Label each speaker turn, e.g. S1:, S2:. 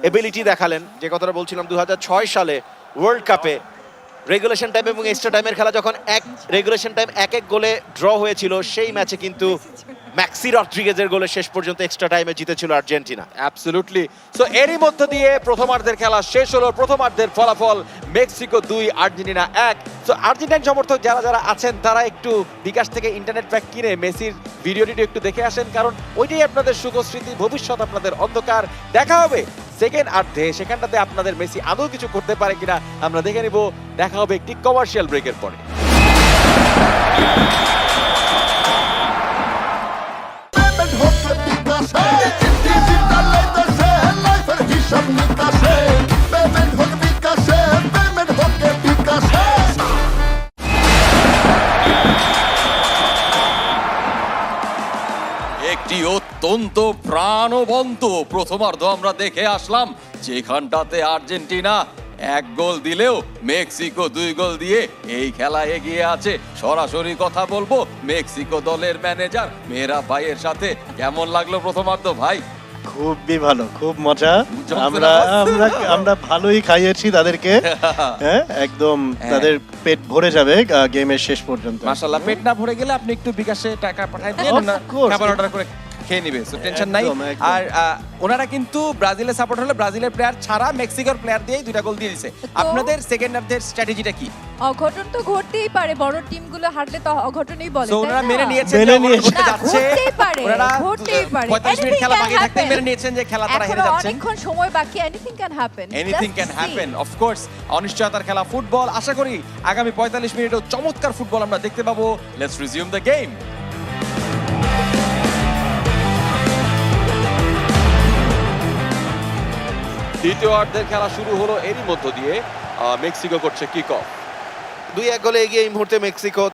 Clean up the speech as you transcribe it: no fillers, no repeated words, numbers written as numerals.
S1: Ability দেখালেন, যে কথাটা বলছিলাম 2006 সালে ওয়ার্ল্ড কাপে রেগুলেশন টাইম এবং এক্সট্রা টাইমের খেলা যখন রেগুলেশন টাইম এক গোলে ড্র হয়েছিল, সেই ম্যাচে কিন্তু ম্যাক্সি রড্রিগেজের গোলে শেষ পর্যন্ত এক্সট্রা টাইমে জিতেছিল আর্জেন্টিনা।
S2: অ্যাবসলিউটলি। সো এরই মধ্য দিয়ে প্রথমার্ধের খেলা শেষ হলো। প্রথমার্ধের ফলাফল মেক্সিকো 2 আর্জেন্টিনা 1। সো আর্জেন্টাইন সমর্থক যারা যারা আছেন তারা একটু বিকাশ থেকে ইন্টারনেট প্যাক কিনে মেসির ভিডিওটি একটু দেখে আসেন, কারণ ওইটাই আপনাদের সুখস্মৃতি, ভবিষ্যৎ আপনাদের অন্ধকার। দেখা হবে সেকেন্ড আর্ধে, সেখানটাতে আপনাদের মেসি আদৌ কিছু করতে পারে কিনা আমরা দেখে নিব। দেখা হবে একটি কমার্শিয়াল ব্রেকের পরে।
S3: একটি অত্যন্ত প্রাণবন্ত প্রথমার্ধ আমরা দেখে আসলাম, যেখানটাতে আর্জেন্টিনা 1 গোল দিলেও মেক্সিকো 2 গোল দিয়ে এই খেলা এগিয়ে আছে। সরাসরি কথা বলবো মেক্সিকো দলের ম্যানেজার মেহরা ভাইয়ের সাথে। কেমন লাগলো প্রথমার্ধ ভাই?
S4: খুবই ভালো, খুব মজা।
S3: জমছে
S4: আমরা
S3: না?
S4: আমরা আমরা ভালোই খাইয়েছি তাদেরকে। হ্যাঁ, একদম তাদের পেট ভরে যাবে গেমের শেষ পর্যন্ত।
S2: মাশাআল্লাহ, পেট না ভরে গেলে আপনি একটু বিকাশে টাকা পাঠাই দিন,
S4: Of
S2: না
S4: course.
S2: খাবার অর্ডার করে খেয়ে নিবে, সো টেনশন নাই।
S4: একদম, একদম।
S2: আর ওনারা কিন্তু ব্রাজিলের সাপোর্ট হলে ব্রাজিলের প্লেয়ার ছাড়া মেক্সিকোর প্লেয়ার দিয়েই 2টা গোল দিয়ে দিয়েছে। আপনাদের সেকেন্ড হাফের স্ট্র্যাটেজিটা কি?
S5: অঘটন তো ঘটতেই পারে, বড় টিমগুলো হারলে তো অঘটনই বলে,
S2: সো
S5: তাই
S2: ওনারা
S5: না?
S2: মেনে নিয়েছেন
S4: মেনে
S2: যে অঘটন
S4: নিয়েছে।
S2: ঘটতে
S5: না,
S2: যাচ্ছে।
S5: ঘটতেই পারে,
S2: ওনারা
S5: ঘটতেই পারে।
S2: 45 মিনিট
S5: Anything
S2: খেলা
S5: can
S2: বাকি থাকতে
S5: happen.
S2: মেনে নিয়েছেন যে খেলা তারা হেরে
S5: এখনো
S2: যাচ্ছেন।
S5: অনেকক্ষণ সময় বাকি, anything can happen.
S2: Anything can happen, of course. অনিশ্চয়তার খেলা ফুটবল। আশা করি আগামী 45 মিনিটেও চমৎকার ফুটবল আমরা দেখতে পাবো। Let's resume the game. দ্বিতীয় অর্ধের খেলা শুরু হলো, এরই মধ্য দিয়ে মেক্সিকো করছে কিক অফ।
S1: 2-1 গোলে এগিয়ে এই মুহূর্তে মেক্সিকো।